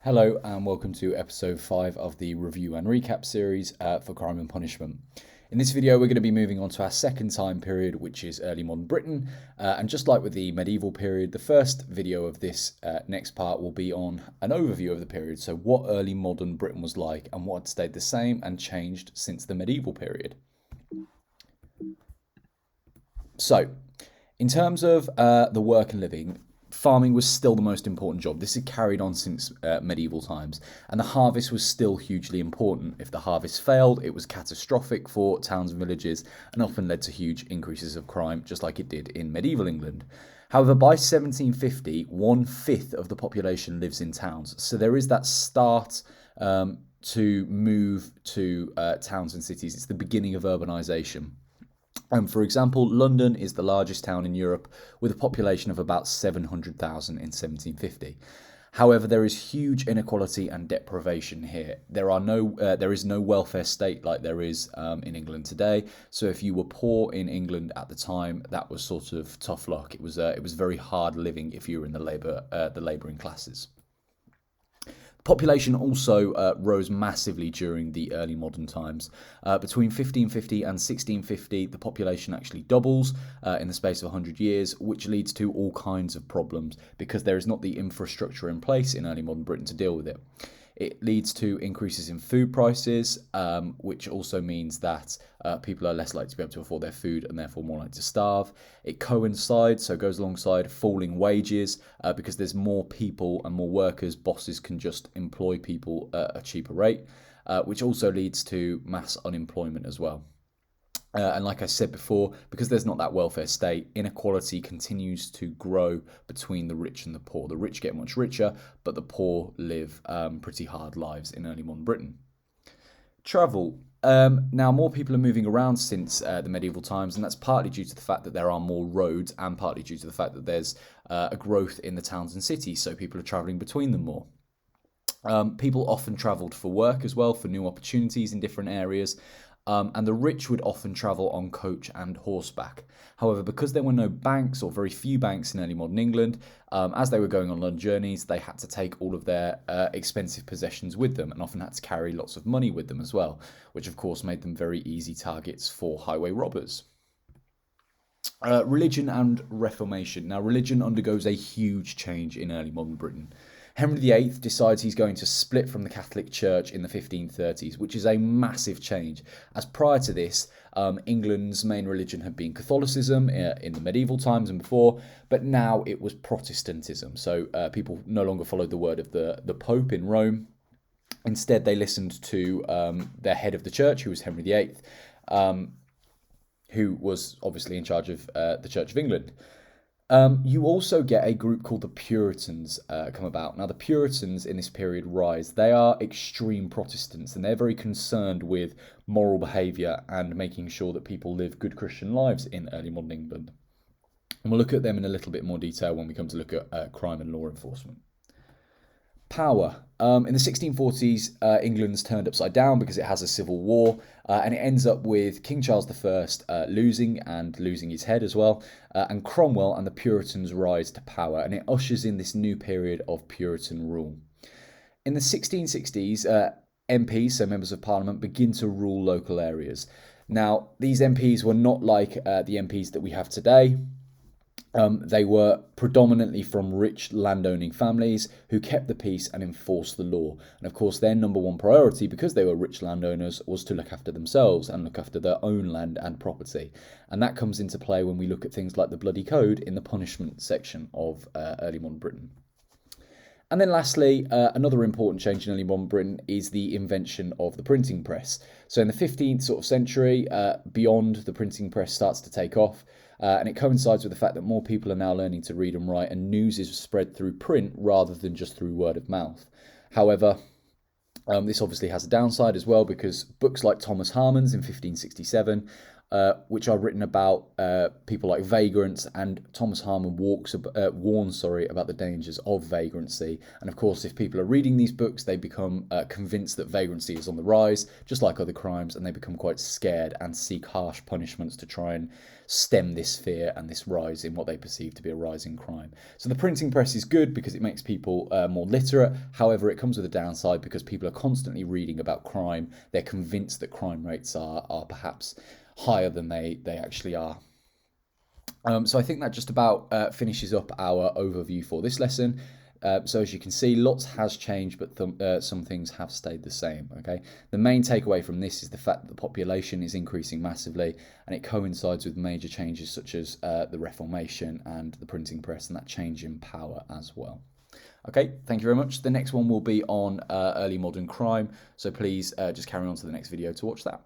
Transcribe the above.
Hello and welcome to episode 5 of the review and recap series for Crime and Punishment. In this video we're going to be moving on to our second time period, which is early modern Britain, and just like with the medieval period, the first video of this next part will be on an overview of the period, so what early modern Britain was like and what had stayed the same and changed since the medieval period. So, in terms of the work and living, farming was still the most important job. This had carried on since medieval times, and the harvest was still hugely important. If the harvest failed, it was catastrophic for towns and villages and often led to huge increases of crime, just like it did in medieval England. However, by 1750, 1/5 of the population lives in towns. So there is that start to move to towns and cities. It's the beginning of urbanisation. For example, London is the largest town in Europe with a population of about 700,000 in 1750. However, there is huge inequality and deprivation here. There is no welfare state like there is in England today. So if you were poor in England at the time, that was sort of tough luck. It was very hard living if you were in the labouring classes. Population also rose massively during the early modern times. Between 1550 and 1650, the population actually doubles in the space of 100 years, which leads to all kinds of problems because there is not the infrastructure in place in early modern Britain to deal with it. It leads to increases in food prices, which also means that people are less likely to be able to afford their food and therefore more likely to starve. It coincides, so goes alongside falling wages because there's more people and more workers. Bosses can just employ people at a cheaper rate, which also leads to mass unemployment as well. And like I said before, because there's not that welfare state, inequality continues to grow between the rich and the poor. The rich get much richer, but the poor live pretty hard lives in early modern Britain. Travel. Now, more people are moving around since the medieval times, and that's partly due to the fact that there are more roads and partly due to the fact that there's a growth in the towns and cities, so people are travelling between them more. People often travelled for work as well, for new opportunities in different areas. And the rich would often travel on coach and horseback. However, because there were no banks or very few banks in early modern England, as they were going on long journeys, they had to take all of their expensive possessions with them and often had to carry lots of money with them as well, which of course made them very easy targets for highway robbers. Religion and Reformation. Now, religion undergoes a huge change in early modern Britain. Henry VIII decides he's going to split from the Catholic Church in the 1530s, which is a massive change, as prior to this, England's main religion had been Catholicism in the medieval times and before, but now it was Protestantism. So people no longer followed the word of the Pope in Rome. Instead, they listened to their head of the church, who was Henry VIII, who was obviously in charge of the Church of England. You also get a group called the Puritans come about. Now, the Puritans in this period rise. They are extreme Protestants and they're very concerned with moral behaviour and making sure that people live good Christian lives in early modern England. And we'll look at them in a little bit more detail when we come to look at crime and law enforcement. Power. In the 1640s, England's turned upside down because it has a civil war, and it ends up with King Charles I losing his head as well, and Cromwell and the Puritans rise to power, and it ushers in this new period of Puritan rule. In the 1660s, MPs, so members of Parliament, begin to rule local areas. Now, these MPs were not like the MPs that we have today. They were predominantly from rich landowning families who kept the peace and enforced the law. And of course, their number one priority, because they were rich landowners, was to look after themselves and look after their own land and property. And that comes into play when we look at things like the Bloody Code in the punishment section of early modern Britain. And then lastly, another important change in early modern Britain is the invention of the printing press. So in the 15th century, beyond, the printing press starts to take off. And it coincides with the fact that more people are now learning to read and write, and news is spread through print rather than just through word of mouth. However, this obviously has a downside as well, because books like Thomas Harman's in 1567 which are written about people like vagrants, and Thomas Harman warns about the dangers of vagrancy. And of course, if people are reading these books, they become convinced that vagrancy is on the rise, just like other crimes, and they become quite scared and seek harsh punishments to try and stem this fear and this rise in what they perceive to be a rise in crime. So the printing press is good because it makes people more literate. However, it comes with a downside because people are constantly reading about crime. They're convinced that crime rates are perhaps higher than they actually are. So I think that just about finishes up our overview for this lesson. So as you can see, lots has changed, but some things have stayed the same. Okay, the main takeaway from this is the fact that the population is increasing massively, and it coincides with major changes such as the Reformation and the printing press, and that change in power as well. Okay, thank you very much. The next one will be on early modern crime, so please just carry on to the next video to watch that.